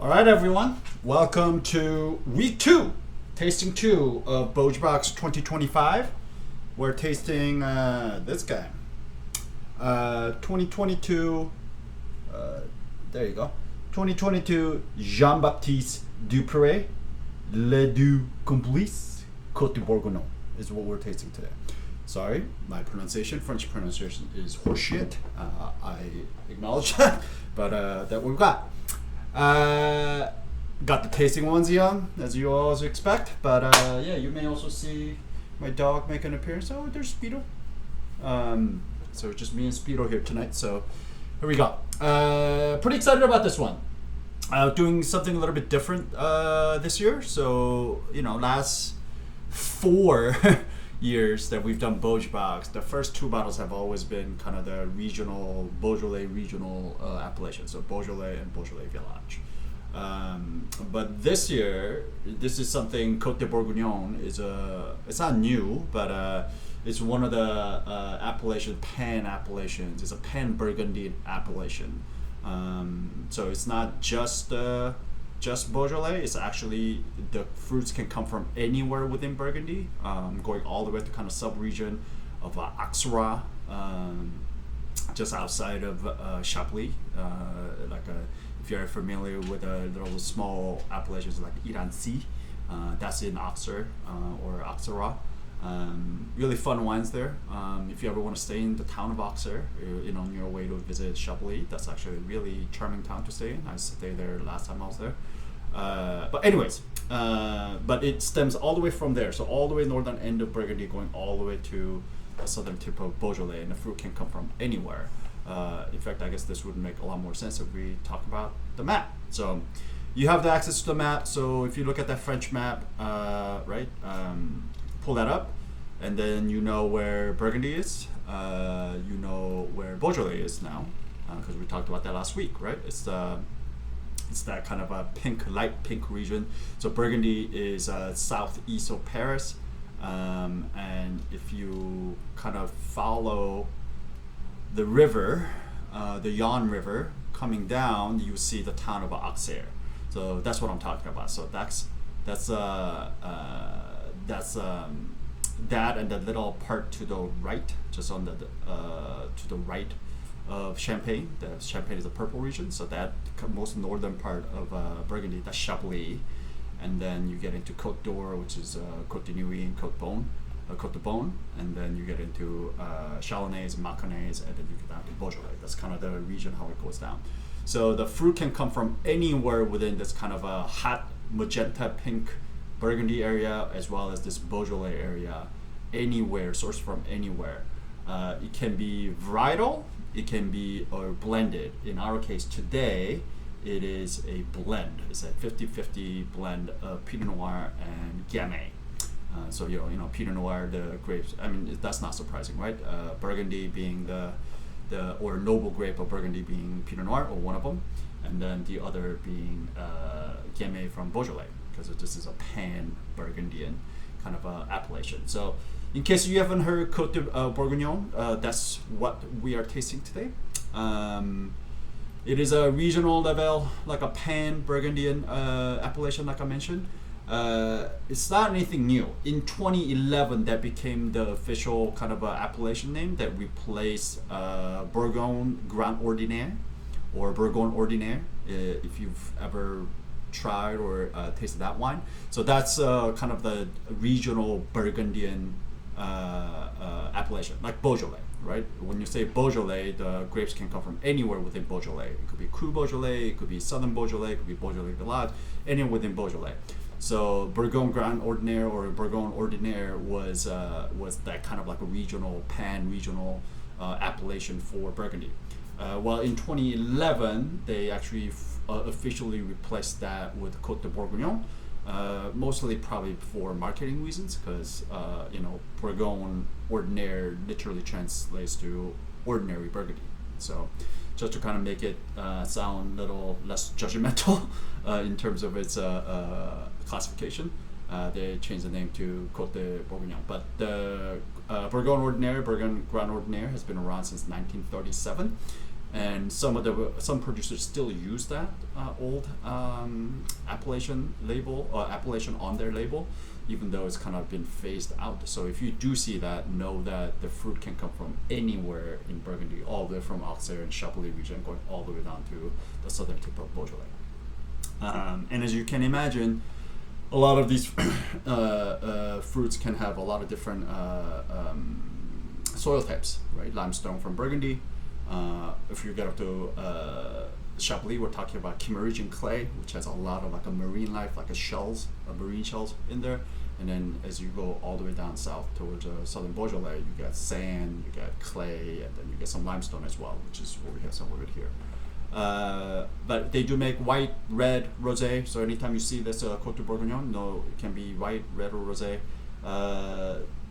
All right, everyone. Welcome to week 2, tasting 2 of Beauj 2025. We're tasting this guy. 2022, there you go. 2022 Jean-Baptiste Duperray, Le Du Complices, Coteaux-Bourguignon is what we're tasting today. Sorry, my pronunciation, French pronunciation is horseshit. I acknowledge that, but that we've got. Got the tasting ones young, as you always expect, but yeah, you may also see my dog make an appearance. Oh, there's Speedo. So it's just me and Speedo here tonight, so here we go. Pretty excited about this one. Doing something a little bit different this year. So, last 4 years that we've done Beauj box, the first 2 bottles have always been kind of the regional Beaujolais regional appellation, so Beaujolais and Beaujolais Village. But this year, this is something Coteaux-Bourguignon is it's not new, but it's one of the pan appellations. It's a pan Burgundy appellation. So it's not just Beaujolais. It's actually the fruits can come from anywhere within Burgundy, going all the way to kind of sub-region of Auxerrois, just outside of Chablis. If you're familiar with little small appellations like Irancy, that's in Auxerre or Auxerrois. Really fun wines there. If you ever want to stay in the town of Auxerre, on your way to visit Chablis, that's actually a really charming town to stay in. I stayed there last time I was there. But anyways, but it stems all the way from there. So all the way northern end of Burgundy, going all the way to the southern tip of Beaujolais, and the fruit can come from anywhere. In fact, I guess this would make a lot more sense if we talk about the map. So you have the access to the map. So if you look at that French map, right, pull that up, and then you know where Burgundy is. You know where Beaujolais is now, because we talked about that last week, right? It's that kind of a light pink region. So Burgundy is southeast of Paris, and if you kind of follow the river, the Yonne River, coming down, you see the town of Auxerre. So that's what I'm talking about. So that's that and the little part to the right, just on the to the right of Champagne. The Champagne is a purple region, so that most northern part of Burgundy, that's Chablis, and then you get into Côte d'Or, which is Côte de Nuit and Côte de Beaune, and then you get into Chalonnais, Mâconnais, and then you get down to Beaujolais. That's kind of the region how it goes down. So the fruit can come from anywhere within this kind of a hot magenta pink Burgundy area, as well as this Beaujolais area, anywhere, sourced from anywhere. It can be varietal, it can be or blended. In our case today, it is a blend. It's a 50-50 blend of Pinot Noir and Gamay. So Pinot Noir, the grapes. I mean, that's not surprising, right? Burgundy being the or noble grape of Burgundy being Pinot Noir, or one of them, and then the other being Gamay from Beaujolais, because this is a pan Burgundian kind of appellation. So, in case you haven't heard Coteaux-Bourguignon, that's what we are tasting today. It is a regional level, like a pan Burgundian appellation, like I mentioned. It's not anything new. In 2011, that became the official kind of appellation name that replaced Bourgogne Grand Ordinaire, or Bourgogne Ordinaire, if you've ever tried or tasted that wine. So that's kind of the regional Burgundian appellation, like Beaujolais, right? When you say Beaujolais, the grapes can come from anywhere within Beaujolais. It could be Cru Beaujolais, it could be Southern Beaujolais, it could be Beaujolais Village, anywhere within Beaujolais. So Bourgogne Grand Ordinaire or Bourgogne Ordinaire was that kind of like a regional, pan-regional appellation for Burgundy. Well, in 2011, they actually officially replaced that with Coteaux-Bourguignon, mostly probably for marketing reasons, because Bourgogne Ordinaire literally translates to ordinary Burgundy. So just to kind of make it sound a little less judgmental in terms of its classification, they changed the name to Coteaux-Bourguignon. But the Bourgogne Ordinaire, Bourgogne Grand Ordinaire, has been around since 1937. And some producers still use that old appellation label or appellation on their label, even though it's kind of been phased out. So if you do see that, know that the fruit can come from anywhere in Burgundy, all the way from Auxerre and Chablis region, going all the way down to the southern tip of Beaujolais. And as you can imagine, a lot of these fruits can have a lot of different soil types, right? Limestone from Burgundy. If you get up to Chablis, we're talking about Kimmeridgian clay, which has a lot of like a marine life, like marine shells in there. And then as you go all the way down south towards southern Beaujolais, you get sand, you get clay, and then you get some limestone as well, which is what we have some of it here. But they do make white, red, rosé. So anytime you see this Coteaux-Bourguignon, no, it can be white, red, or rosé.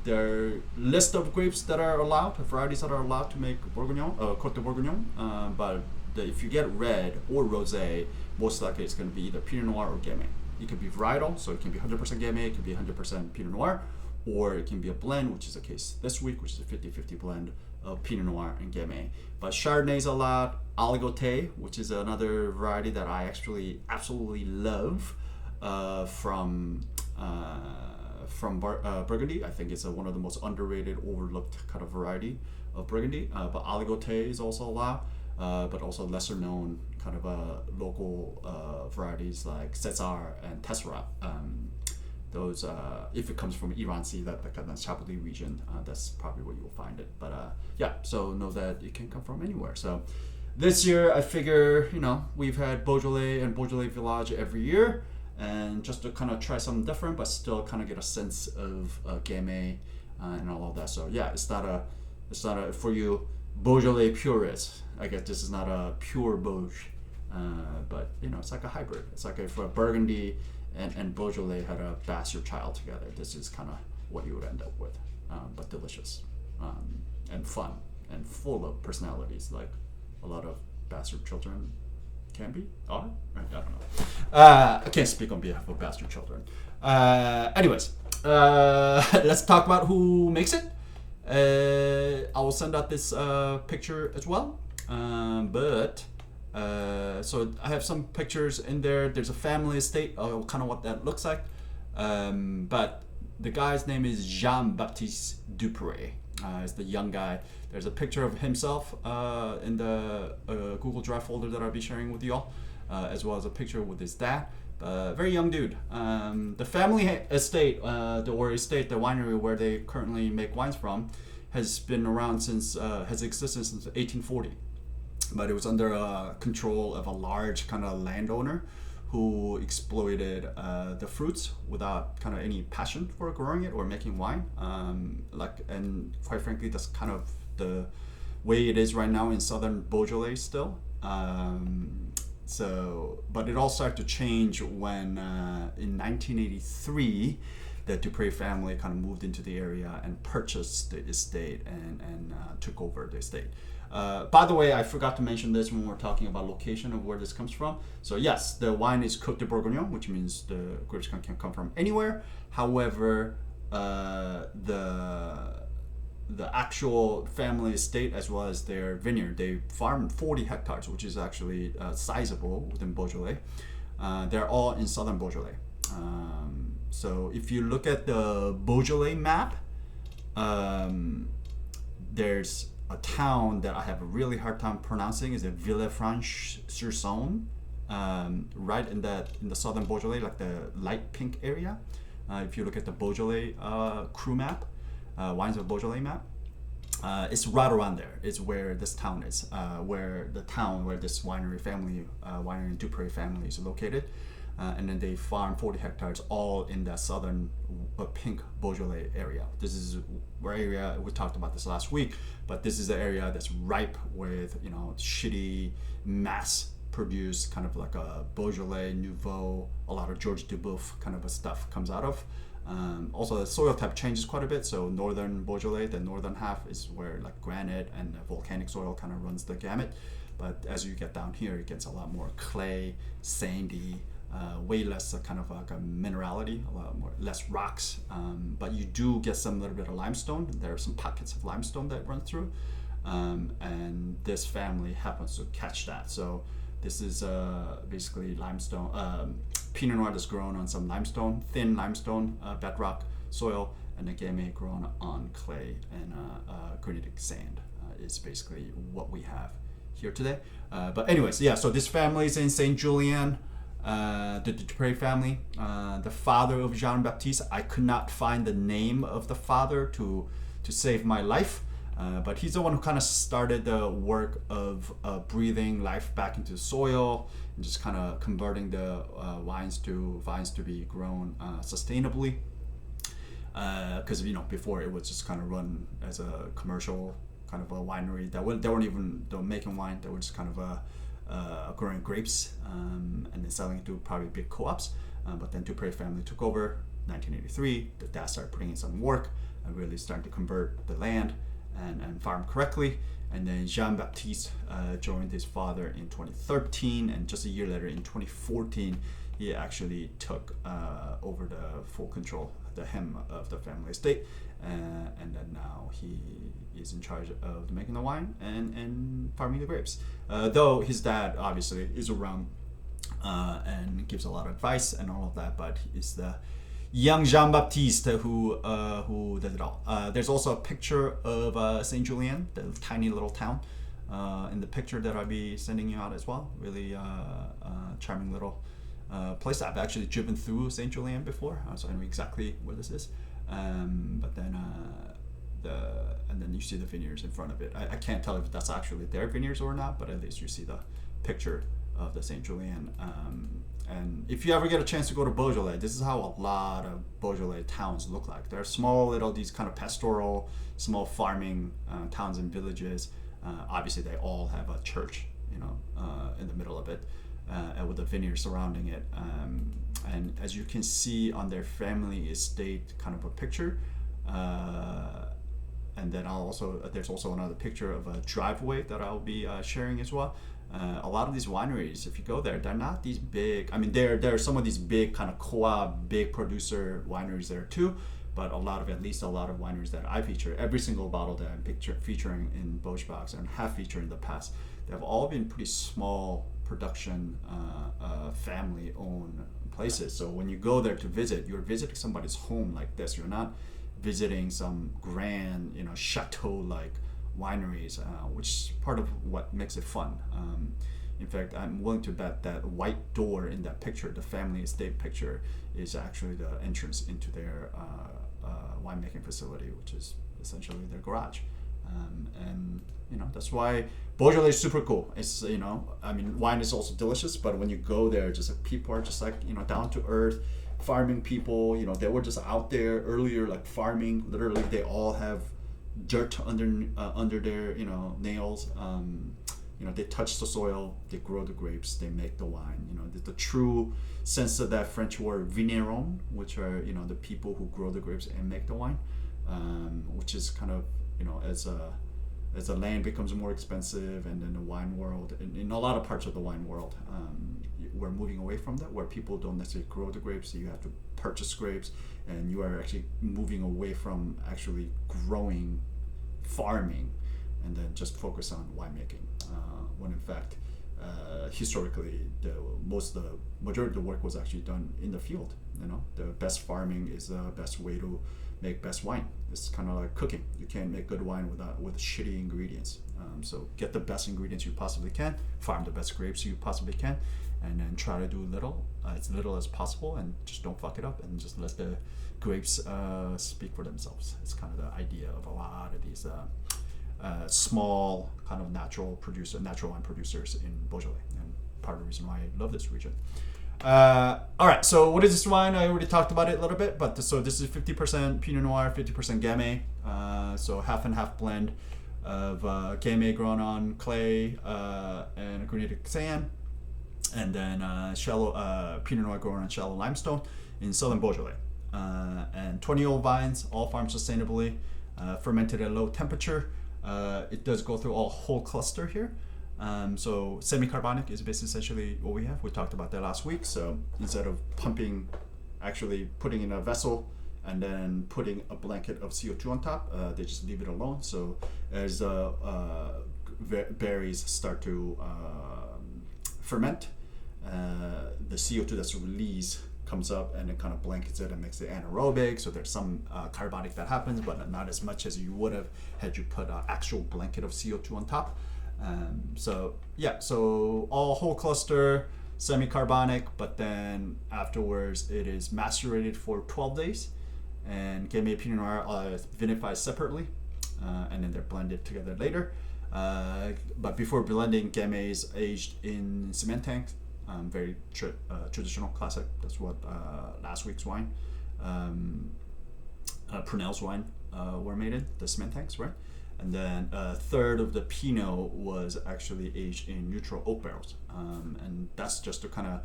Their list of grapes that are allowed, varieties that are allowed to make Bourguignon, Coteaux-Bourguignon. But if you get red or rosé, most likely it's going to be either Pinot Noir or Gamay. It could be varietal, so it can be 100% Gamay, it could be 100% Pinot Noir, or it can be a blend, which is the case this week, which is a 50-50 blend of Pinot Noir and Gamay. But Chardonnay's allowed, Aligoté, which is another variety that I actually absolutely love from Burgundy. I think it's one of the most underrated, overlooked kind of variety of Burgundy. But Aligoté is also allowed, but also lesser known kind of local varieties like César and Tessera. Those, if it comes from Iran Sea, that kind of Chablis region, that's probably where you will find it. But yeah, so know that it can come from anywhere. So this year, I figure, we've had Beaujolais and Beaujolais Village every year, and just to kind of try something different, but still kind of get a sense of Gamay and all of that. So yeah, it's not a for you Beaujolais purists. I guess this is not a pure Beauj, but it's like a hybrid. It's like if Burgundy and Beaujolais had a bastard child together, this is kind of what you would end up with, but delicious and fun and full of personalities, like a lot of bastard children can be. I don't know. I can't speak on behalf of bastard children. Anyways, let's talk about who makes it. I will send out this picture as well, so I have some pictures in there. There's a family estate, kind of what that looks like. But the guy's name is Jean-Baptiste Duperray. Is the young guy. There's a picture of himself in the Google Drive folder that I'll be sharing with y'all, as well as a picture with his dad. Very young dude. The family estate, the winery where they currently make wines from, has been around has existed since 1840. But it was under control of a large kind of landowner who exploited the fruits without kind of any passion for growing it or making wine. And quite frankly, that's kind of the way it is right now in southern Beaujolais still. But it all started to change when in 1983, the Duperray family kind of moved into the area and purchased the estate and took over the estate. By the way, I forgot to mention this when we were talking about location of where this comes from. So yes, the wine is Coteaux-Bourguignon, which means the grapes can come from anywhere. However, the actual family estate as well as their vineyard, they farm 40 hectares, which is actually sizable within Beaujolais. They're all in southern Beaujolais. So if you look at the Beaujolais map, there's a town that I have a really hard time pronouncing, is Villefranche-sur-Saône, right in the southern Beaujolais, like the light pink area. If you look at the Beaujolais crew map, Wines of Beaujolais map, it's right around there. It's where this town is, where this winery and Duperray family is located. And then they farm 40 hectares all in that southern pink Beaujolais area. This is where area, we talked about this last week, but this is the area that's ripe with, shitty mass produced kind of like a Beaujolais Nouveau, a lot of George Duboeuf kind of a stuff comes out of. Also the soil type changes quite a bit. So northern Beaujolais, the northern half is where like granite and volcanic soil kind of runs the gamut. But as you get down here, it gets a lot more clay, sandy, way less kind of like a minerality, a lot more less rocks, but you do get some little bit of limestone. There are some pockets of limestone that run through, and this family happens to catch that. So this is basically limestone, Pinot Noir that's grown on some limestone, thin limestone bedrock soil, and the Gamay grown on clay and granitic sand is basically what we have here today. But anyways, yeah, so this family is in Saint Julien, the Duperray family. The father of Jean-Baptiste, I could not find the name of the father to save my life. But he's the one who kind of started the work of breathing life back into the soil and just kind of converting the vines to be grown sustainably. Because before it was just kind of run as a commercial kind of a winery they weren't even making wine. They were just kind of growing grapes and then selling it to probably big co-ops. But then Duperray family took over 1983. The dad started putting in some work and really starting to convert the land and farm correctly. And then Jean-Baptiste joined his father in 2013, and just a year later in 2014 he actually took over the full control, the hem of the family estate, and then now he is in charge of making the wine and farming the grapes. Though his dad obviously is around and gives a lot of advice and all of that, but he's the young Jean-Baptiste who does it all. There's also a picture of Saint Julien, the tiny little town, in the picture that I'll be sending you out as well. Really charming little place. I've actually driven through Saint Julien before, so I know exactly where this is. But then and then you see the vineyards in front of it. I can't tell if that's actually their vineyards or not, but at least you see the picture of the Saint Julien. And if you ever get a chance to go to Beaujolais, this is how a lot of Beaujolais towns look like. They're small little, these kind of pastoral, small farming towns and villages. Obviously, they all have a church, in the middle of it, and with a vineyard surrounding it. And as you can see on their family estate, kind of a picture. And then there's also another picture of a driveway that I'll be sharing as well. A lot of these wineries, if you go there, they're not these big. I mean, there are some of these big kind of co-op, big producer wineries there too, but at least a lot of wineries that I feature, every single bottle that I'm featuring in Beauj Box and have featured in the past, they have all been pretty small production, family-owned places. So when you go there to visit, you're visiting somebody's home like this. You're not visiting some grand, chateau-like wineries, which is part of what makes it fun. In fact, I'm willing to bet that white door in that picture, the family estate picture, is actually the entrance into their winemaking facility, which is essentially their garage. And that's why Beaujolais is super cool. It's wine is also delicious, but when you go there, just like people are just like down to earth, farming people. They were just out there earlier, like farming. Literally, they all have dirt under their nails. They touch the soil, they grow the grapes, they make the wine. The true sense of that French word vigneron, which are the people who grow the grapes and make the wine, which is kind of as the land becomes more expensive, and then the wine world, in a lot of parts of the wine world, we're moving away from that, where people don't necessarily grow the grapes, so you have to purchase grapes, and you are actually moving away from actually growing, farming, and then just focus on winemaking. When in fact, historically, the majority of the work was actually done in the field. The best farming is the best way to make best wine. It's kind of like cooking. You can't make good wine with shitty ingredients. So get the best ingredients you possibly can, farm the best grapes you possibly can, and then try to do as little as possible, and just don't fuck it up, and just let the grapes speak for themselves. It's kind of the idea of a lot of these small kind of natural wine producers in Beaujolais, and part of the reason why I love this region. All right, so what is this wine? I already talked about it a little bit, but this is 50% Pinot Noir, 50% Gamay, so half and half blend of Gamay grown on clay and granitic sand, and then shallow Pinot Noir grown on shallow limestone in southern Beaujolais, and 20-year-old vines, all farmed sustainably, fermented at low temperature. It does go through a whole cluster here. So semi-carbonic is basically essentially what we have. We talked about that last week. So instead of actually putting in a vessel and then putting a blanket of CO2 on top. They just leave it alone. So as berries start to ferment, the CO2 that's released comes up and it kind of blankets it and makes it anaerobic. So there's some carbonic that happens, but not as much as you would have had you put an actual blanket of CO2 on top. So all whole cluster, semi-carbonic, but then afterwards it is macerated for 12 days, and Gamay Pinot Noir are vinified separately, and then they're blended together later. But before blending, Gamay is aged in cement tanks. Very traditional, classic. That's what last week's wine, Prunell's wine, were made in, the cement tanks, right? And then a third of the Pinot was actually aged in neutral oak barrels. And that's just to kind of,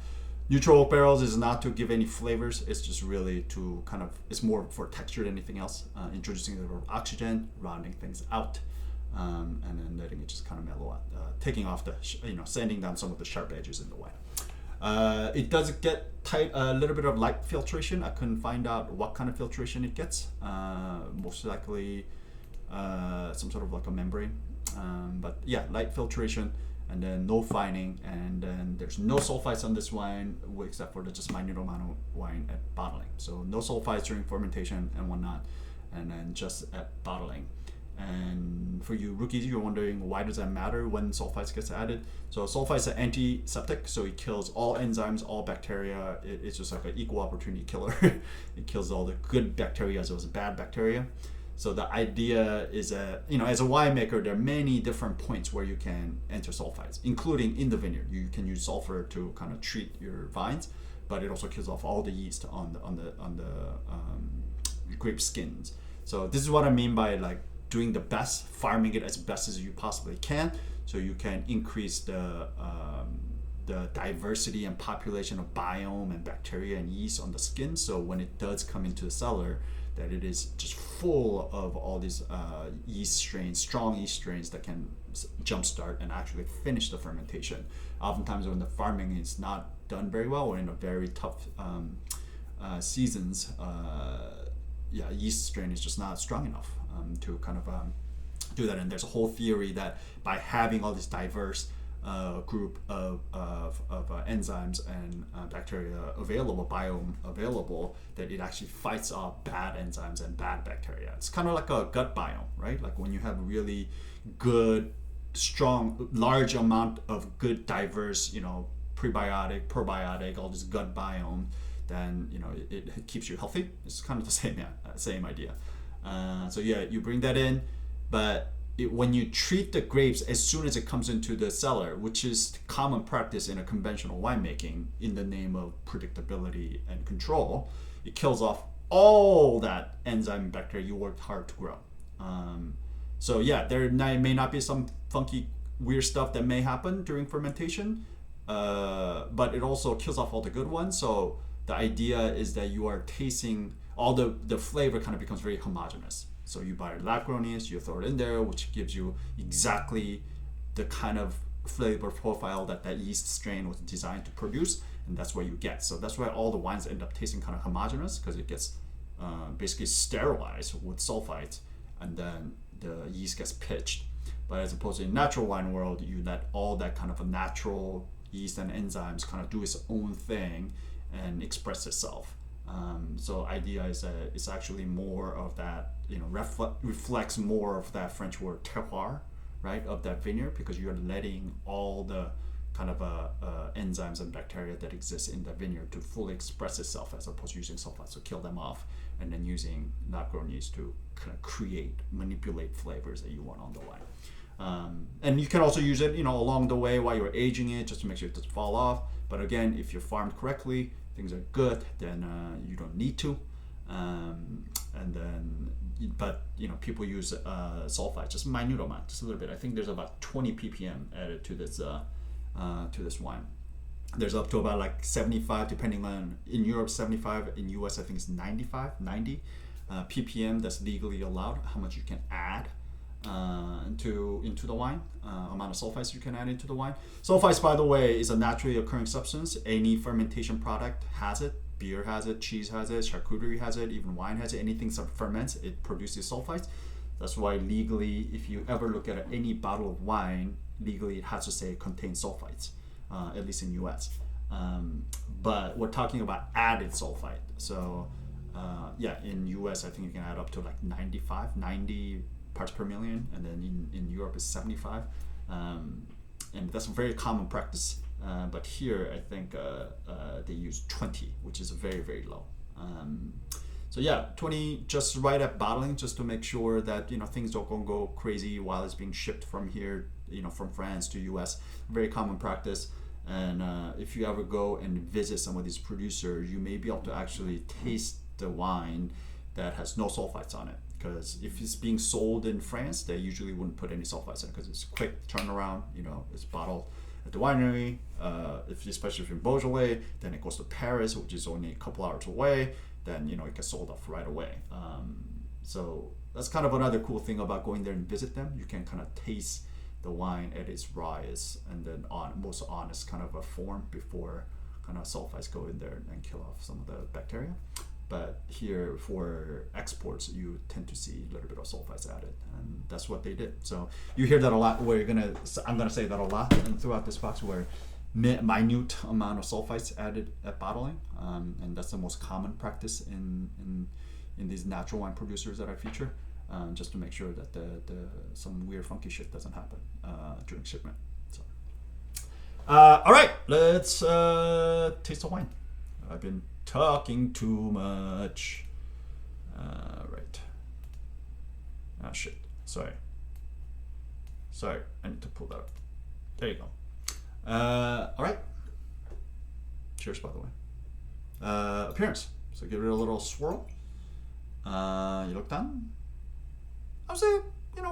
neutral oak barrels is not to give any flavors. It's just really to kind of, it's more for texture than anything else. Introducing a little oxygen, rounding things out, and then letting it just kind of mellow out, taking off the, sanding down some of the sharp edges in the wine. It does get tight, a little bit of light filtration. I couldn't find out what kind of filtration it gets. Most likely some sort of like a membrane. But yeah, light filtration, and then no fining, and then there's no sulfites on this wine except for the just minute amount of wine at bottling. So no sulfites during fermentation and whatnot, and then just at bottling. And for you rookies, you're wondering why does that matter when sulfites gets added? So sulfites are antiseptic, so it kills all enzymes, all bacteria. It's just like an equal opportunity killer. It kills all the good bacteria as well as bad bacteria. So the idea is that, as a winemaker, there are many different points where you can enter sulfites, including in the vineyard. You can use sulfur to kind of treat your vines, but it also kills off all the yeast on the grape skins. So this is what I mean by like doing the best, farming it as best as you possibly can, so you can increase the diversity and population of biome and bacteria and yeast on the skin. So when it does come into the cellar, that it is just full of all these yeast strains, strong yeast strains that can jumpstart and actually finish the fermentation. Oftentimes when the farming is not done very well or in a very tough seasons, yeast strain is just not strong enough to kind of do that. And there's a whole theory that by having all this diverse group of enzymes and bacteria available, biome available, that it actually fights off bad enzymes and bad bacteria. It's kind of like a gut biome, right? Like when you have really good, strong, large amount of good, diverse, prebiotic, probiotic, all this gut biome, then it keeps you healthy. It's kind of the same idea. So yeah, you bring that in, but when you treat the grapes as soon as it comes into the cellar, which is common practice in a conventional winemaking, in the name of predictability and control, it kills off all that enzyme and bacteria you worked hard to grow. So yeah, there may not be some funky, weird stuff that may happen during fermentation, but it also kills off all the good ones. So the idea is that you are tasting, all the flavor kind of becomes very homogeneous. So you buy lab-grown yeast, you throw it in there, which gives you exactly the kind of flavor profile that yeast strain was designed to produce, and that's what you get. So that's why all the wines end up tasting kind of homogeneous, because it gets basically sterilized with sulfites, and then the yeast gets pitched. But as opposed to in natural wine world, you let all that kind of a natural yeast and enzymes kind of do its own thing and express itself. So idea is that it's actually more of that, reflects more of that French word terroir, right, of that vineyard, because you're letting all the kind of enzymes and bacteria that exist in the vineyard to fully express itself, as opposed to using sulfites to kill them off, and then using lab-grown yeast to kind of manipulate flavors that you want on the wine. And you can also use it, along the way while you're aging it, just to make sure it doesn't fall off. But again, if you're farmed correctly, things are good, then you don't need to. But people use sulfite, just minute amount, just a little bit. I think there's about 20 ppm added to this wine. There's up to about like 75, depending on, in Europe 75, in US I think it's 90 ppm that's legally allowed, how much you can add. into the wine, amount of sulfites you can add into the wine. Sulfites, by the way, is a naturally occurring substance. Any fermentation product has it. Beer has it, cheese has it, charcuterie has it, even wine has it. Anything that ferments, it produces sulfites. That's why legally, if you ever look at any bottle of wine, legally it has to say it contains sulfites, at least in US. But we're talking about added sulfite. So yeah, in US, I think you can add up to like 90 parts per million, and then in Europe it's 75. And that's a very common practice. But here, I think they use 20, which is very, very low. So yeah, 20 just right at bottling, just to make sure that things don't go crazy while it's being shipped from here, from France to US. Very common practice. And if you ever go and visit some of these producers, you may be able to actually taste the wine that has no sulfites on it. Because if it's being sold in France, they usually wouldn't put any sulfites in it because it's quick turnaround. It's bottled at the winery. Especially if you're in Beaujolais, then it goes to Paris, which is only a couple hours away. Then it gets sold off right away. So that's kind of another cool thing about going there and visit them. You can kind of taste the wine at its rawest and then most honest kind of a form before kind of sulfites go in there and kill off some of the bacteria. But here for exports, you tend to see a little bit of sulfites added, and that's what they did. So you hear that a lot. I'm gonna say that a lot and throughout this box, where minute amount of sulfites added at bottling, and that's the most common practice in these natural wine producers that I feature, just to make sure that some weird funky shit doesn't happen during shipment. So, all right, let's taste the wine. I've been talking too much. Right. Ah, shit. Sorry, I need to pull that up. There you go. All right. Cheers, by the way. Appearance. So give it a little swirl. You look done. I would say,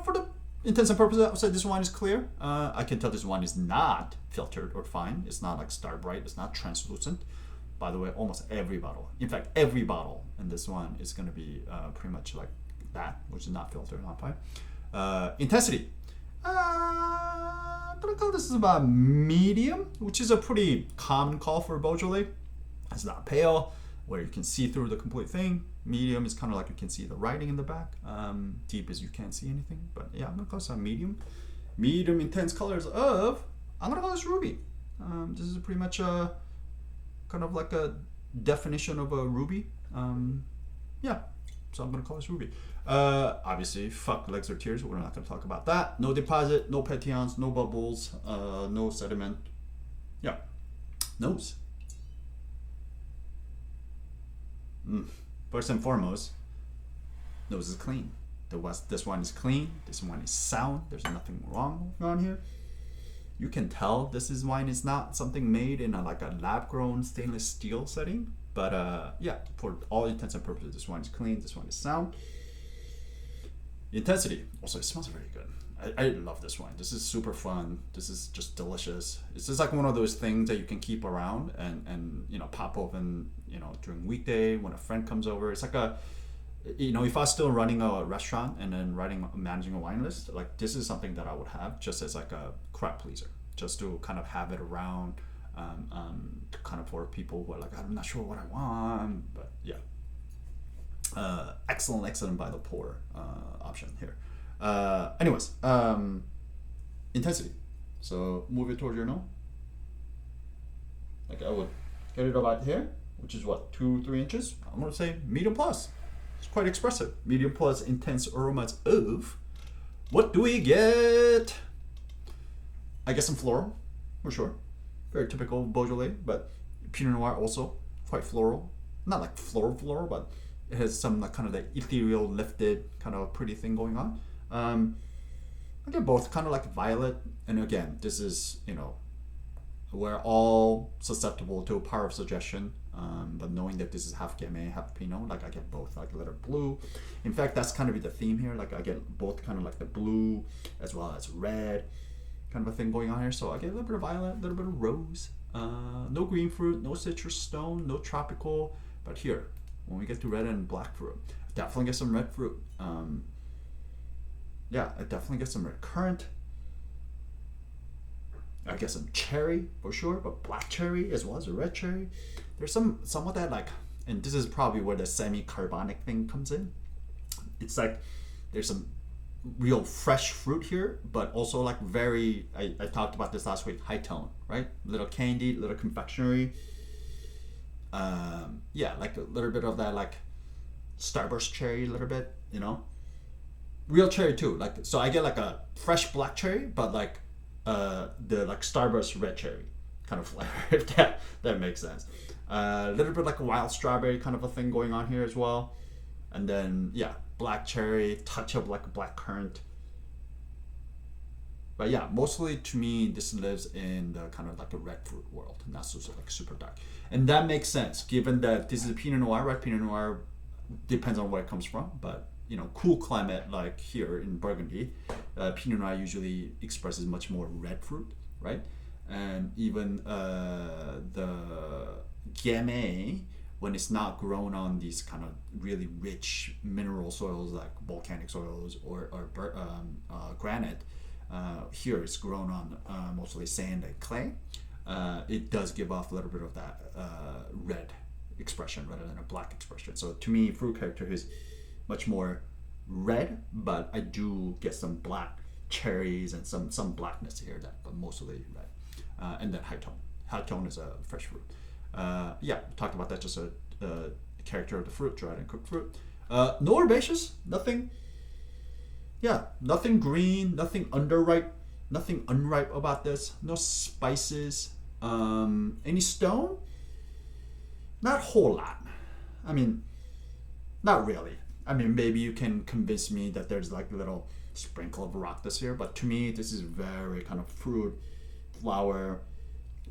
for the intents and purposes, I would say this wine is clear. I can tell this wine is not filtered or fine. It's not like star bright. It's not translucent. By the way, almost every bottle, in fact, every bottle in this one is going to be pretty much like that, which is not filtered, not fine. Intensity. I'm going to call this about medium, which is a pretty common call for Beaujolais. It's not pale, where you can see through the complete thing. Medium is kind of like you can see the writing in the back. Deep is you can't see anything. But yeah, I'm going to call this a medium. Medium intense colors of, I'm going to call this ruby. This is pretty much kind of like a definition of a ruby. Yeah, so I'm going to call this ruby. Obviously, fuck legs or tears. We're not going to talk about that. No deposit, no pétillance, no bubbles, no sediment. Yeah, nose. First and foremost, nose is clean. This one is clean. This one is sound. There's nothing wrong on here. You can tell this wine is not something made in a lab-grown stainless steel setting. But yeah, for all intents and purposes, this wine is clean. This one is sound. Intensity. Also, it smells very good. I love this wine. This is super fun. This is just delicious. It's just like one of those things that you can keep around and pop open during weekday when a friend comes over. It's like if I was still running a restaurant and then managing a wine list, like this is something that I would have just as like a crowd pleaser, just to kind of have it around, kind of for people who are like, I'm not sure what I want, but yeah. Excellent by the pour option here. Anyways, intensity. So move it towards your nose. Like I would get it about here, which is what, 2-3 inches. I'm gonna say medium plus. It's quite expressive. Medium plus intense aromas of. What do we get? I guess some floral, for sure. Very typical Beaujolais, but Pinot Noir also quite floral. Not like floral, but it has some kind of that ethereal, lifted kind of pretty thing going on. I get both kind of like violet, and again, this is, we're all susceptible to power of suggestion, but knowing that this is half Gamay, half Pinot, like I get both, like a little blue. In fact, that's kind of the theme here, like I get both kind of like the blue as well as red kind of a thing going on here. So I get a little bit of violet, a little bit of rose, no green fruit, no citrus stone, no tropical, but here, when we get to red and black fruit, definitely get some red fruit. yeah, I definitely get some red currant. I get some cherry for sure, but black cherry as well as a red cherry. There's some of that like, and this is probably where the semi-carbonic thing comes in. It's like there's some real fresh fruit here, but also like very, I talked about this last week, high tone, right? Little candy, little confectionery. Yeah, like a little bit of that like Starburst cherry, a little bit, you know? Real cherry too. Like, so I get like a fresh black cherry, but like the like Starburst red cherry kind of flavor, if that makes sense. A little bit like a wild strawberry kind of a thing going on here as well. And then yeah, black cherry, touch of like a black currant. But yeah, mostly to me, this lives in the kind of like a red fruit world, not so like super dark. And that makes sense given that this is a Pinot Noir, right? Pinot Noir depends on where it comes from, but you know, cool climate like here in Burgundy, Pinot Noir usually expresses much more red fruit, right? And even the Gamay, when it's not grown on these kind of really rich mineral soils like volcanic soils or granite, here it's grown on mostly sand and clay. It does give off a little bit of that red expression rather than a black expression. So to me, fruit character is much more red, but I do get some black cherries and some blackness here, but mostly red. And then high tone. High tone is a fresh fruit. Yeah, talked about that, just a character of the fruit, dried and cooked fruit. No herbaceous, nothing. Yeah, nothing green, nothing underripe, nothing unripe about this. No spices. Any stone? Not a whole lot. I mean, not really. I mean, maybe you can convince me that there's like a little sprinkle of rock this here, but to me, this is very kind of fruit, flower,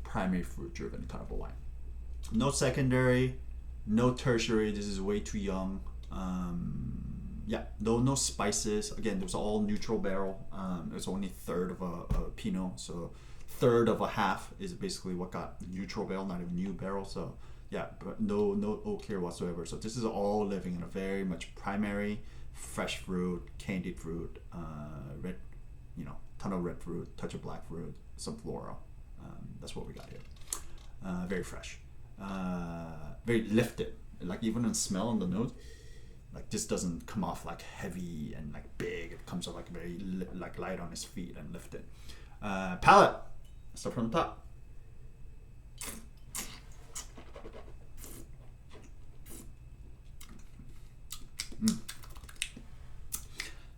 primary fruit driven kind of a wine. No secondary, no tertiary. This is way too young. Yeah, no spices. Again, it was all neutral barrel. It was only third of a Pinot, so third of a half is basically what got neutral barrel, not even new barrel. So yeah, but no oak here whatsoever. So this is all living in a very much primary, fresh fruit, candied fruit, red, you know, ton of red fruit, touch of black fruit, some floral. That's what we got here. Very fresh, very lifted. Like even in smell and the nose, like this doesn't come off like heavy and like big. It comes off like very like light on his feet and lifted. Palate. Start from the top.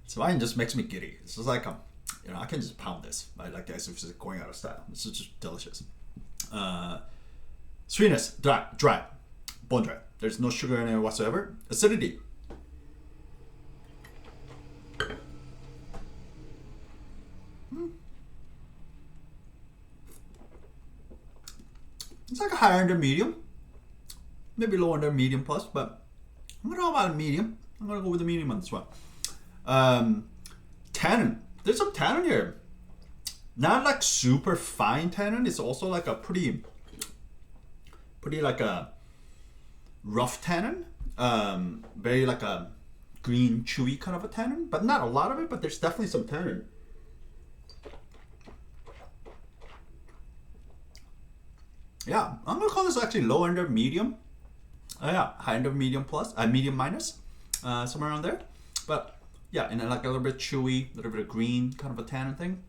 So wine just makes me giddy. It's just like you know, I can just pound this. I like as if it's going out of style. It's just delicious. Sweetness, dry, bone dry. There's no sugar in it whatsoever. Acidity. It's like a higher end of medium, maybe lower end of medium plus, but I'm gonna go about a medium. I'm gonna go with the medium on this one. Tannin. There's some tannin here. Not like super fine tannin. It's also like a pretty like a rough tannin. Very like a green, chewy kind of a tannin, but not a lot of it. But there's definitely some tannin. Yeah, I'm gonna call this actually low end of medium. Yeah, high end of medium plus, medium minus, somewhere around there. But yeah, and then like a little bit chewy, a little bit of green, kind of a tannin thing,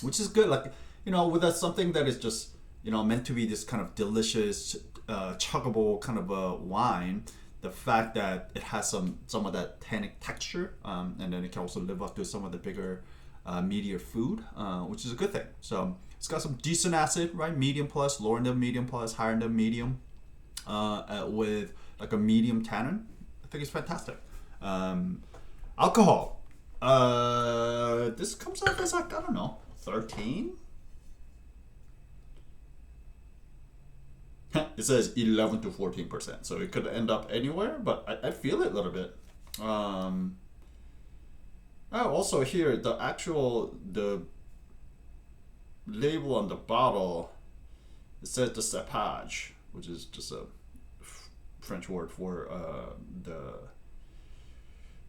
which is good. Like, you know, with something that is just, you know, meant to be this kind of delicious, chuggable kind of a wine. The fact that it has some of that tannic texture, and then it can also live up to some of the bigger, meatier food, which is a good thing. So it's got some decent acid, right? Medium plus, lower end of medium plus, higher end of medium, with like a medium tannin. I think it's fantastic. Alcohol. This comes out as like, I don't know, 13? It says 11 to 14%, so it could end up anywhere, but I feel it a little bit. Also here, the label on the bottle, it says the cépage, which is just a French word for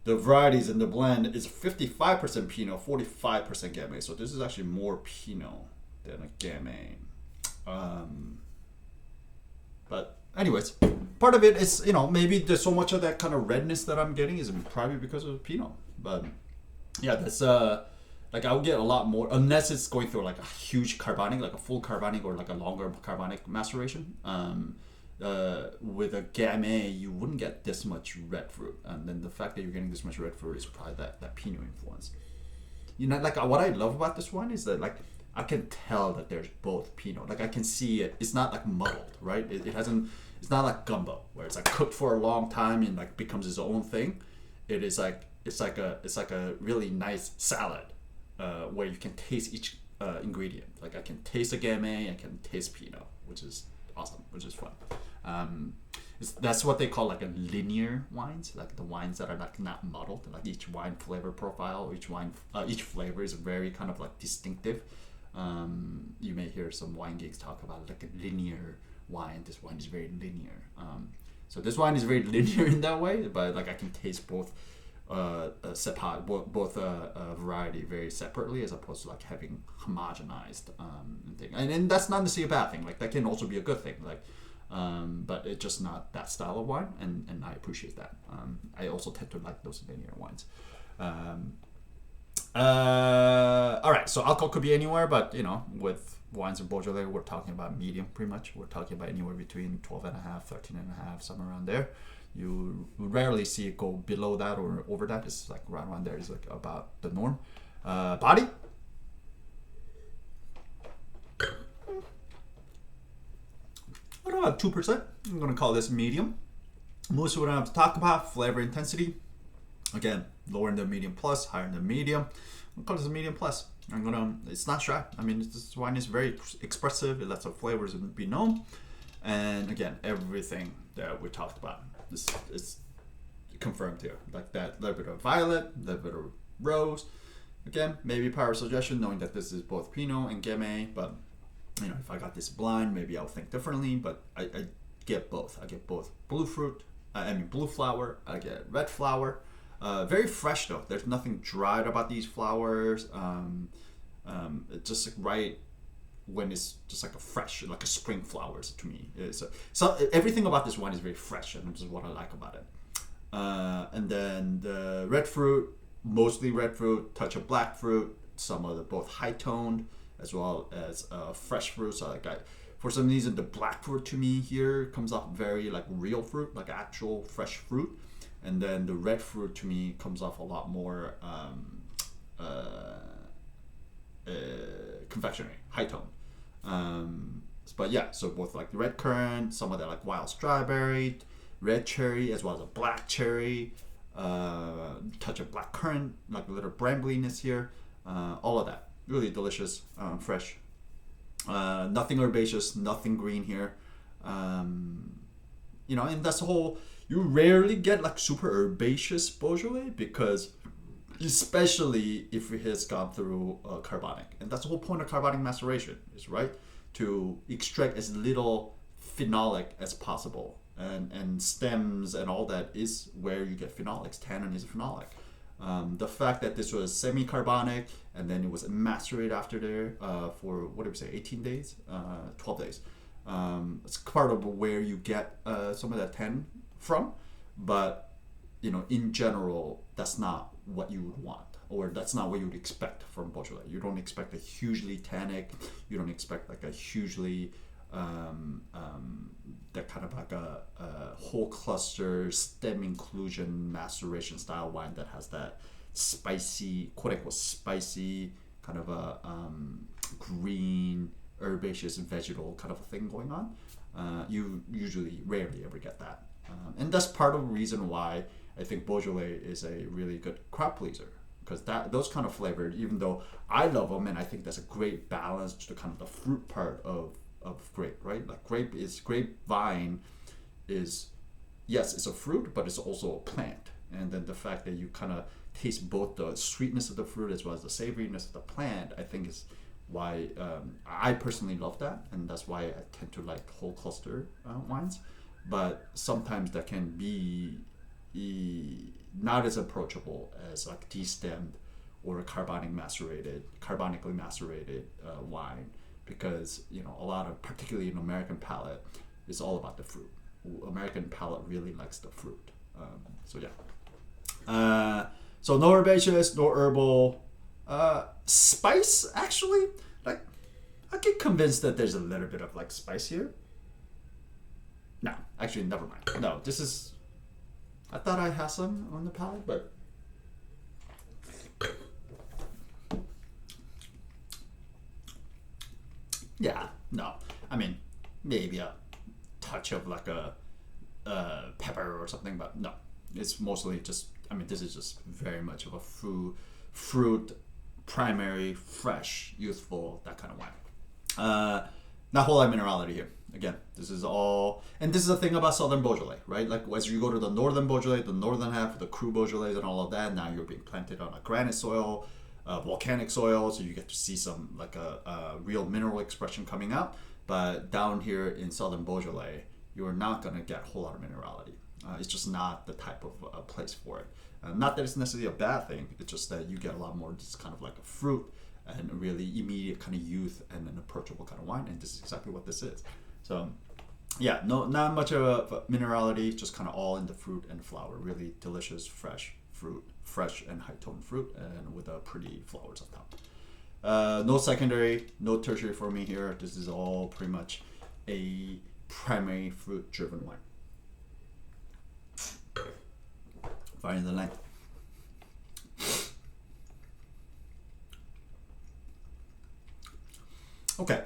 the varieties in the blend is 55% Pinot, 45% Gamay. So this is actually more Pinot than a Gamay. But anyways, part of it is, maybe there's so much of that kind of redness that I'm getting is probably because of Pinot. But yeah, that's like I'll get a lot more unless it's going through like a huge carbonic, like a full carbonic or like a longer carbonic maceration. With a Gamay, you wouldn't get this much red fruit, and then the fact that you're getting this much red fruit is probably that Pinot influence. Like what I love about this wine is that like I can tell that there's both Pinot. Like I can see it. It's not like muddled, right? It hasn't. It's not like gumbo where it's like cooked for a long time and like becomes its own thing. It is like it's like a really nice salad where you can taste each ingredient. Like I can taste a Gamay, I can taste Pinot, which is awesome, which is fun. That's what they call like a linear wines, like the wines that are like not muddled. Like each wine flavor profile, each flavor is very kind of like distinctive. You may hear some wine geeks talk about like a linear wine. This wine is very linear. So this wine is very linear in that way, but like I can taste both variety very separately as opposed to like having homogenized thing. And that's not necessarily a bad thing. Like that can also be a good thing. Like, but it's just not that style of wine, and I appreciate that. I also tend to like those linear wines. All right, so alcohol could be anywhere, but with wines in Beaujolais, we're talking about medium pretty much. We're talking about anywhere between 12.5, 13.5, somewhere around there. You rarely see it go below that or over that. It's like right around there is like about the norm. Body. About 2%. I'm gonna call this medium. Most of what I have to talk about, flavor intensity. Again, lower in the medium plus, higher in the medium. I'm gonna call this a medium plus. It's not shy. I mean, this wine is very expressive. It lets the flavors be known. And again, everything that we talked about is confirmed here. Like that little bit of violet, a little bit of rose. Again, maybe power suggestion, knowing that this is both Pinot and Gamay, but if I got this blind, maybe I'll think differently, but I get both. I get both blue flower, I get red flower. Very fresh though. There's nothing dried about these flowers. It's just like right when it's just like a fresh, like a spring flowers to me. So everything about this wine is very fresh, and this is what I like about it. And then the red fruit, mostly red fruit, touch of black fruit, some of the both high toned as well as fresh fruit. So like for some reason the black fruit to me here comes off very like real fruit, like actual fresh fruit, and then the red fruit to me comes off a lot more confectionery, high tone. But yeah, so both like red currant, some of that like wild strawberry, red cherry, as well as a black cherry, touch of black currant, like a little brambliness here, all of that. Really delicious, fresh. Nothing herbaceous, nothing green here. And that's the whole. You rarely get like super herbaceous Beaujolais because, especially if it has gone through carbonic, and that's the whole point of carbonic maceration, is right to extract as little phenolic as possible, and stems and all that is where you get phenolics. Tannin is a phenolic. The fact that this was semi-carbonic and then it was macerated after there for, what did we say, 18 days? 12 days. It's part of where you get some of that tannin from, but in general, that's not what you would want, or that's not what you would expect from Beaujolais. You don't expect a hugely tannic, you don't expect like a hugely that kind of like a whole cluster stem inclusion maceration style wine that has that spicy, quote unquote spicy, kind of a green herbaceous vegetal kind of a thing going on. You usually rarely ever get that, and that's part of the reason why I think Beaujolais is a really good crowd pleaser, because those kind of flavors, even though I love them and I think that's a great balance to the kind of the fruit part of grape, right? Like grapevine is, yes, it's a fruit, but it's also a plant. And then the fact that you kind of taste both the sweetness of the fruit as well as the savoriness of the plant, I think is why I personally love that, and that's why I tend to like whole cluster wines. But sometimes that can be not as approachable as like destemmed or carbonically macerated wine, because a lot of, particularly in American palate, is all about the fruit. American palate really likes the fruit. So yeah. So no herbaceous, no herbal. Spice, actually, like I get convinced that there's a little bit of like spice here. No, actually, never mind. No, this is. I thought I had some on the palate, but yeah, no. I mean, maybe a touch of like a pepper or something, but no. It's mostly just. I mean, this is just very much of a fruit, primary, fresh, youthful, that kind of wine. Not a whole lot of minerality here. Again, this is all, and this is the thing about Southern Beaujolais, right? Like as you go to the Northern Beaujolais, the northern half, the Cru Beaujolais and all of that, now you're being planted on a granite soil, volcanic soil, so you get to see some like a real mineral expression coming out. But down here in Southern Beaujolais, you're not going to get a whole lot of minerality. It's just not the type of place for it. Not that it's necessarily a bad thing, it's just that you get a lot more just kind of like a fruit and a really immediate kind of youth and an approachable kind of wine, and this is exactly what this is. So yeah, not much of a minerality, just kind of all in the fruit and flower. Really delicious, fresh fruit, fresh and high-toned fruit, and with pretty flowers on top. No secondary, no tertiary for me here. This is all pretty much a primary fruit-driven wine. Finding the length. Okay,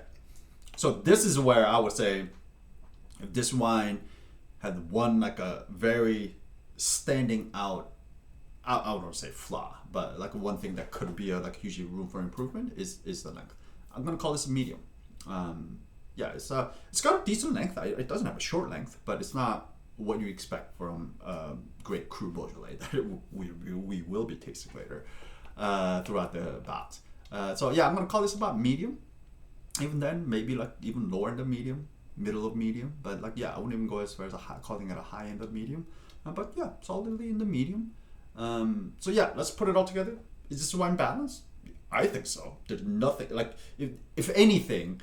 so this is where I would say if this wine had one like a very standing out, I wouldn't say flaw, but like one thing that could be like usually room for improvement is the length. I'm gonna call this a medium. Yeah, it's got a decent length. It doesn't have a short length, but it's not what you expect from great Cru Beaujolais that we will be tasting later throughout the bout. So yeah, I'm gonna call this about medium. Even then, maybe like even lower end of medium, middle of medium. But like yeah, I wouldn't even go as far as calling it a high end of medium. But yeah, solidly in the medium. So yeah, let's put it all together. Is this wine balanced? I think so. There's nothing like if anything,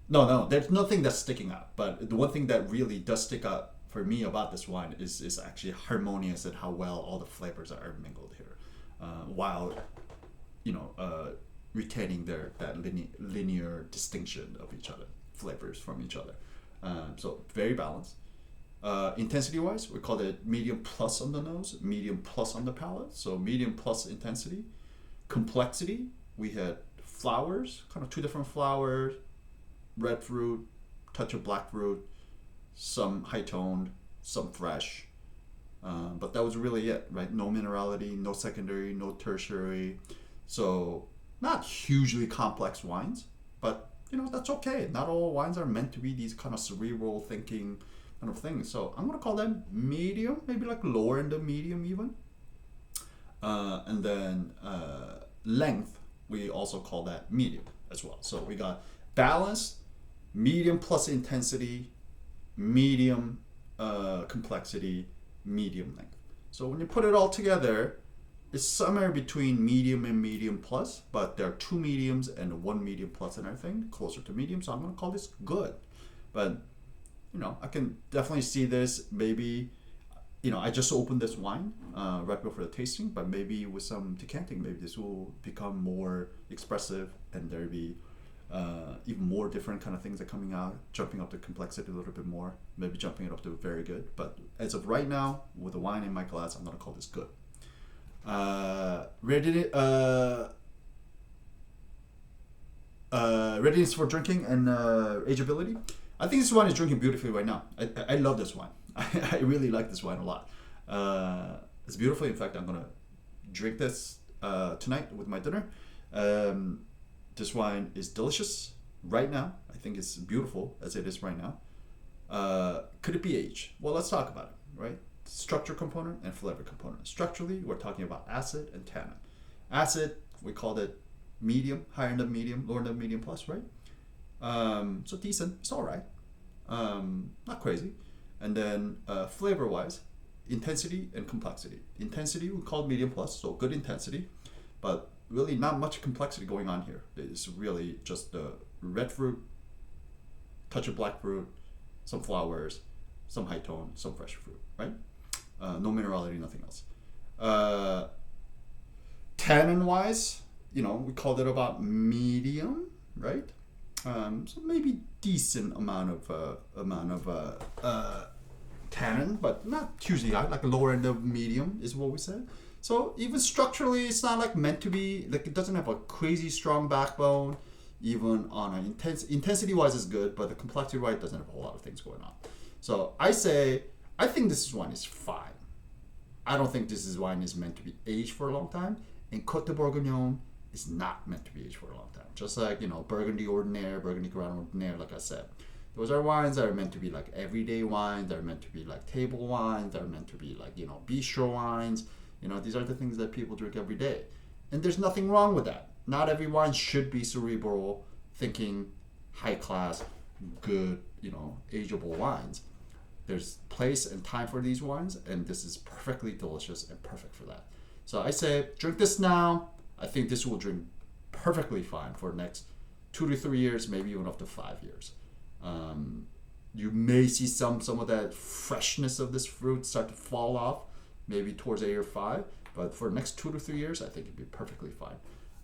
no, there's nothing that's sticking out. But the one thing that really does stick out for me about this wine is actually harmonious and how well all the flavors are mingled here, while retaining that linear distinction of each other, flavors from each other. So very balanced. Intensity wise, we call it medium plus on the nose, medium plus on the palate. So medium plus intensity. Complexity, we had flowers, kind of two different flowers, red fruit, touch of black fruit, some high toned, some fresh. But that was really it, right? No minerality, no secondary, no tertiary. So not hugely complex wines, but that's okay. Not all wines are meant to be these kind of cerebral thinking kind of things. So I'm gonna call them medium, maybe like lower end of medium even. And then length, we also call that medium as well. So we got balanced, medium plus intensity, medium complexity, medium length. So when you put it all together, it's somewhere between medium and medium plus, but there are two mediums and one medium plus and everything, closer to medium. So I'm gonna call this good. But I can definitely see this maybe, I just opened this wine right before the tasting, but maybe with some decanting, maybe this will become more expressive and there'll be even more different kind of things that are coming out, jumping up the complexity a little bit more, maybe jumping it up to very good. But as of right now, with the wine in my glass, I'm gonna call this good. Readiness for drinking and ageability. I think this wine is drinking beautifully right now. I love this wine. I really like this wine a lot. It's beautiful. In fact, I'm gonna drink this tonight with my dinner. This wine is delicious right now. I think it's beautiful as it is right now. Could it be aged? Well, let's talk about it, right? Structure component and flavor component. Structurally, we're talking about acid and tannin. Acid, we called it medium, higher end of medium, lower end of medium plus, right? So decent, it's all right. Not crazy. And then flavor-wise, intensity and complexity. Intensity we call medium plus, so good intensity, but really not much complexity going on here. It's really just the red fruit, touch of black fruit, some flowers, some high tone, some fresh fruit, right? No minerality, nothing else. Tannin wise, we called it about medium, right? So maybe decent amount of tannin, but not hugely high, like lower end of medium is what we said. So even structurally, it's not like meant to be, like it doesn't have a crazy strong backbone. Even on an intensity wise is good, but the complexity wise doesn't have a whole lot of things going on. So I think this wine is fine. I don't think this wine is meant to be aged for a long time, and Coteaux-Bourguignon is not meant to be aged for a long time. Just like, Burgundy Ordinaire, Burgundy Grand Ordinaire, like I said. Those are wines that are meant to be like everyday wines, that are meant to be like table wines, that are meant to be like, bistro wines. These are the things that people drink every day. And there's nothing wrong with that. Not every wine should be cerebral, thinking, high class, good, ageable wines. There's place and time for these wines, and this is perfectly delicious and perfect for that. So I say, drink this now. I think this will drink perfectly fine for the next 2 to 3 years, maybe even up to 5 years. You may see some of that freshness of this fruit start to fall off, maybe towards year 5, but for the next 2 to 3 years, I think it'd be perfectly fine.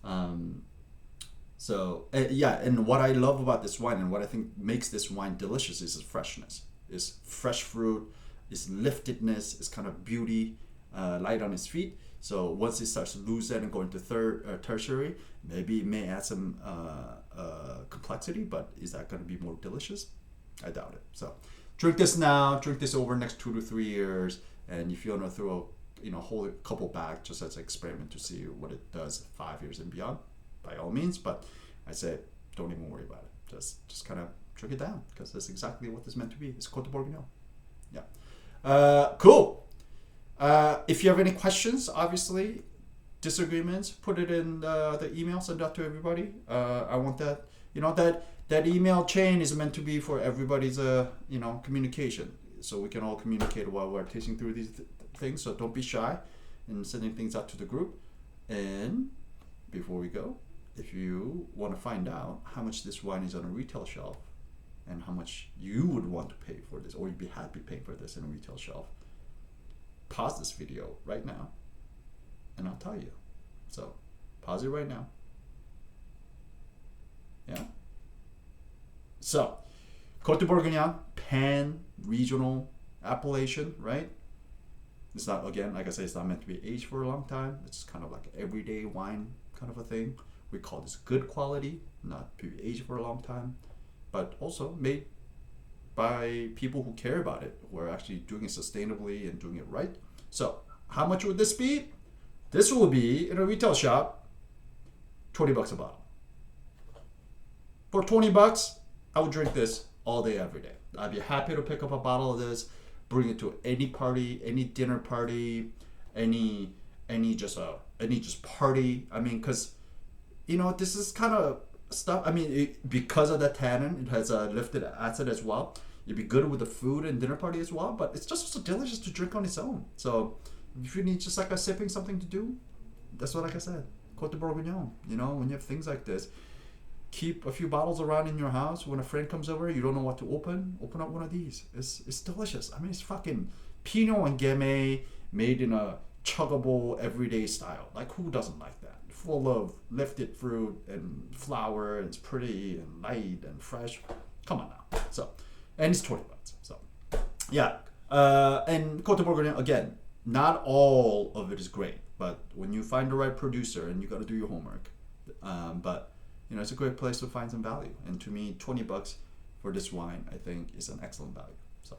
And what I love about this wine and what I think makes this wine delicious is its freshness. It's fresh fruit, its liftedness, its kind of beauty, light on its feet. So once it starts to lose that and go into tertiary, maybe it may add some complexity, but is that going to be more delicious? I doubt it. So drink this now, drink this over the next 2 to 3 years, and if you want to throw hold a couple back just as an experiment to see what it does 5 years and beyond, by all means. But I say, don't even worry about it. Just kind of drink it down, because that's exactly what it's meant to be. It's Coteaux-Bourguignon. Yeah. Cool. If you have any questions, obviously, disagreements, put it in the email, send that to everybody. I want that, that email chain is meant to be for everybody's, communication. So we can all communicate while we're tasting through these things. So don't be shy in sending things out to the group. And before we go, if you want to find out how much this wine is on a retail shelf and how much you would want to pay for this, or you'd be happy paying for this in a retail shelf, pause this video right now and I'll tell you. So pause it right now. Yeah. So Coteaux-Bourguignon, pan-regional appellation, right? It's not, again, like I say, it's not meant to be aged for a long time. It's kind of like an everyday wine kind of a thing. We call this good quality, not to be aged for a long time, but also made by people who care about it, who are actually doing it sustainably and doing it right. So how much would this be? This will be, in a retail shop, $20 a bottle. For $20, I would drink this all day, every day. I'd be happy to pick up a bottle of this, bring it to any party, any dinner party, any just party. I mean, because this is kind of stuff. I mean, because of the tannin, it has a lifted acid as well. It'd be good with the food and dinner party as well. But it's just so delicious to drink on its own. So if you need just like a sipping something to do, that's what, like I said, Coteaux-Bourguignon. When you have things like this, keep a few bottles around in your house. When a friend comes over, you don't know what to open up one of these. It's delicious. I mean, it's fucking Pinot and Gamay made in a chuggable everyday style. Like, who doesn't like that? Full of lifted fruit and flower, and it's pretty and light and fresh. Come on now. So, and it's $20. So, yeah. And Coteaux-Bourguignon, again, not all of it is great, but when you find the right producer, and you got to do your homework. But it's a great place to find some value. And to me, $20 for this wine, I think, is an excellent value. So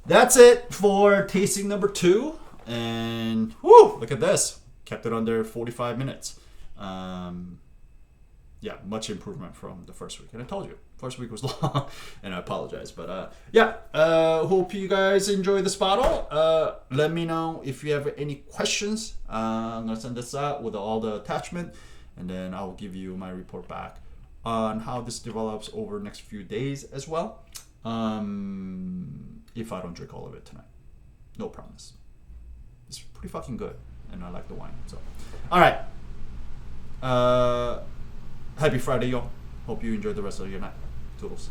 that's it for tasting number 2. And whoo, look at this. Kept it under 45 minutes. Much improvement from the first week. And I told you, first week was long, and I apologize. But hope you guys enjoy this bottle. Let me know if you have any questions. I'm going to send this out with all the attachment, and then I'll give you my report back on how this develops over the next few days as well, if I don't drink all of it tonight. No promise. It's pretty fucking good, and I like the wine. So, all right. Happy Friday, y'all. Hope you enjoyed the rest of your night. Toodles.